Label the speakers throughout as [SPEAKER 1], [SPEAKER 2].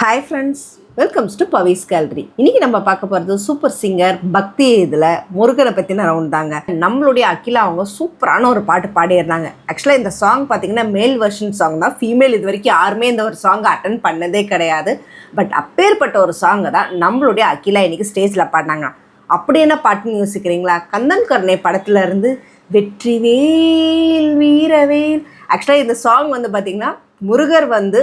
[SPEAKER 1] Hi friends, welcomes to Pavi's gallery. இன்றைக்கி நம்ம பார்க்க போகிறது சூப்பர் சிங்கர் பக்தி. இதில் முருகனை பற்றின ரவுண்ட் தாங்க. நம்மளுடைய அகிலா அவங்க சூப்பரான ஒரு பாட்டு பாடியிருந்தாங்க. ஆக்சுவலாக இந்த சாங் பார்த்திங்கன்னா மேல் வெர்ஷன் சாங் தான். ஃபீமேல் இது வரைக்கும் யாருமே இந்த ஒரு சாங்கை அட்டன் பண்ணதே கிடையாது. பட் அப்பேற்பட்ட ஒரு சாங்கை தான் நம்மளுடைய அகிலா இன்றைக்கி ஸ்டேஜில் பாடினாங்க. அப்படி என்ன பாட்டுன்னு யோசிக்கிறீங்களா? கந்தன் கருணை படத்தில் இருந்து வெற்றிவேல் வீரவேல். ஆக்சுவலாக இந்த சாங் வந்து பார்த்திங்கன்னா முருகர் வந்து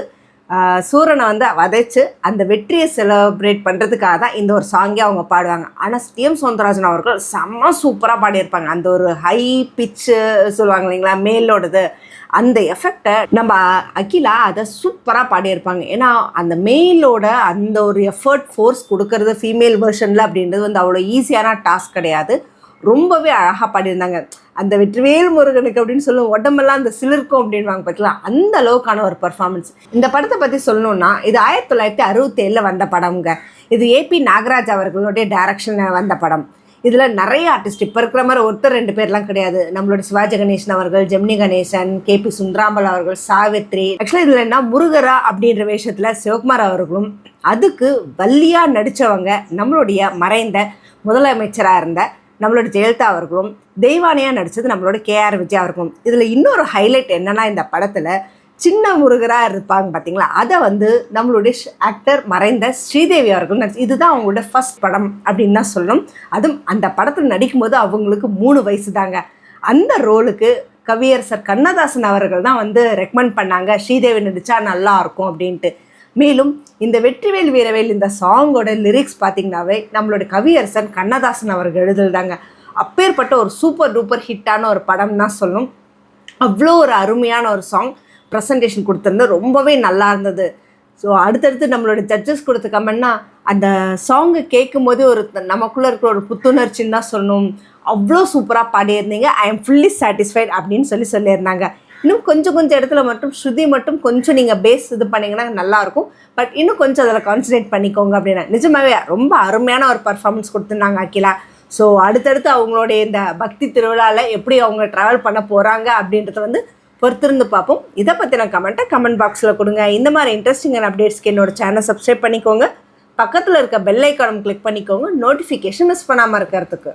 [SPEAKER 1] சூரனை வந்து வதைச்சு அந்த வெற்றியை செலிப்ரேட் பண்ணுறதுக்காக தான் இந்த ஒரு சாங்கே அவங்க பாடுவாங்க. ஆனால் டிஎம் சௌந்தரராஜன் அவர்கள் செம்ம சூப்பராக பாடியிருப்பாங்க. அந்த ஒரு ஹை பிச்சு சொல்லுவாங்க இல்லைங்களா, மேலோடது அந்த எஃபெக்டை நம்ம அகிலா அதை சூப்பராக பாடியிருப்பாங்க. ஏன்னா அந்த மேலோட அந்த ஒரு எஃபர்ட் ஃபோர்ஸ் கொடுக்கறது ஃபீமேல் வெர்ஷனில் அப்படின்றது வந்து அவ்வளோ ஈஸியான டாஸ்க் கிடையாது. ரொம்பவே அழகாக பாடியிருந்தாங்க. அந்த வெற்றிவேல் முருகனுக்கு அப்படின்னு சொல்லுவோம், உடம்பெல்லாம் அந்த சிலிர்க்கும் அப்படின்வாங்க பார்க்கலாம். அந்த அளவுக்கான ஒரு பர்ஃபார்மன்ஸ். இந்த படத்தை பற்றி சொல்லணுன்னா, இது 1967 வந்த படம்ங்க. இது ஏபி நாகராஜ் அவர்களுடைய டைரக்ஷனில் வந்த படம். இதில் நிறைய ஆர்டிஸ்ட் இப்போ இருக்கிற மாதிரி ஒருத்தர் ரெண்டு பேர்லாம் கிடையாது. நம்மளோட சிவாஜி கணேசன் அவர்கள், ஜெமினி கணேசன், கேபி சுந்தராம்பல் அவர்கள், சாவித்ரி. ஆக்சுவலாக இதில் என்ன முருகரா அப்படின்ற வேஷத்தில் சிவகுமார் அவர்களும், அதுக்கு வள்ளியாக நடித்தவங்க நம்மளுடைய மறைந்த முதலமைச்சராக இருந்த நம்மளோட ஜெயலலிதா அவர்களும், தெய்வானியாக நடித்தது நம்மளோட கேஆர் விஜய் அவர்களும். இதில் இன்னொரு ஹைலைட் என்னென்னா, இந்த படத்தில் சின்ன முருகராக இருப்பாங்க பார்த்தீங்களா, அதை வந்து நம்மளுடைய ஆக்டர் மறைந்த ஸ்ரீதேவி அவர்கள் நடிச்சு. இதுதான் அவங்களோட ஃபர்ஸ்ட் படம் அப்படின்னு தான் சொல்லணும். அதுவும் அந்த படத்தில் நடிக்கும்போது அவங்களுக்கு 3 வயசு தாங்க. அந்த ரோலுக்கு கவியரசர் கண்ணதாசன் அவர்கள் தான் வந்து ரெக்கமெண்ட் பண்ணாங்க, ஸ்ரீதேவி நடித்தா நல்லா இருக்கும் அப்படின்ட்டு. மேலும் இந்த வெற்றிவேல் வீரவேல் இந்த சாங்கோட லிரிக்ஸ் பார்த்திங்கனாவே நம்மளோட கவியரசன் கண்ணதாசன் அவர்கள் எழுதுதாங்க. அப்பேற்பட்ட ஒரு சூப்பர் டூப்பர் ஹிட்டான ஒரு படம் தான் சொல்லணும். அவ்வளோ ஒரு அருமையான ஒரு சாங் ப்ரெசன்டேஷன் கொடுத்துருந்து ரொம்பவே நல்லா இருந்தது. ஸோ அடுத்தடுத்து நம்மளோட ஜட்ஜஸ் கொடுத்த கமெண்ட்னா, அந்த சாங்கை கேட்கும் போதே ஒரு நமக்குள்ளே இருக்கிற ஒரு புத்துணர்ச்சின்னு தான் சொல்லணும். அவ்வளோ சூப்பராக பாடியிருந்தீங்க, ஐ எம் ஃபுல்லி சாட்டிஸ்ஃபைட் அப்படின்னு சொல்லியிருந்தாங்க. இன்னும் கொஞ்சம் இடத்துல மட்டும் ஸ்ருதி மட்டும் கொஞ்சம் நீங்கள் பேஸ் இது பண்ணிங்கன்னா நல்லாயிருக்கும். பட் இன்னும் கொஞ்சம் அதில் கான்சன்ட்ரேட் பண்ணிக்கோங்க அப்படின்னா. நிஜமாகவே ரொம்ப அருமையான ஒரு பர்ஃபார்மன்ஸ் கொடுத்துருந்தாங்க அகிலா. ஸோ அடுத்தடுத்து அவங்களுடைய இந்த பக்தி திருவிழாவில் எப்படி அவங்க ட்ராவல் பண்ண போகிறாங்க அப்படின்றத வந்து பொறுத்திருந்து பார்ப்போம். இதை பற்றின கமெண்ட் பாக்ஸில் கொடுங்க. இந்த மாதிரி இன்ட்ரெஸ்டிங்கான அப்டேட்ஸ்க்கு என்னோட சேனலை சப்ஸ்கிரைப் பண்ணிக்கோங்க. பக்கத்தில் இருக்க பெல் ஐக்கானும் கிளிக் பண்ணிக்கோங்க, நோட்டிஃபிகேஷன் மிஸ் பண்ணாமல் இருக்கிறதுக்கு.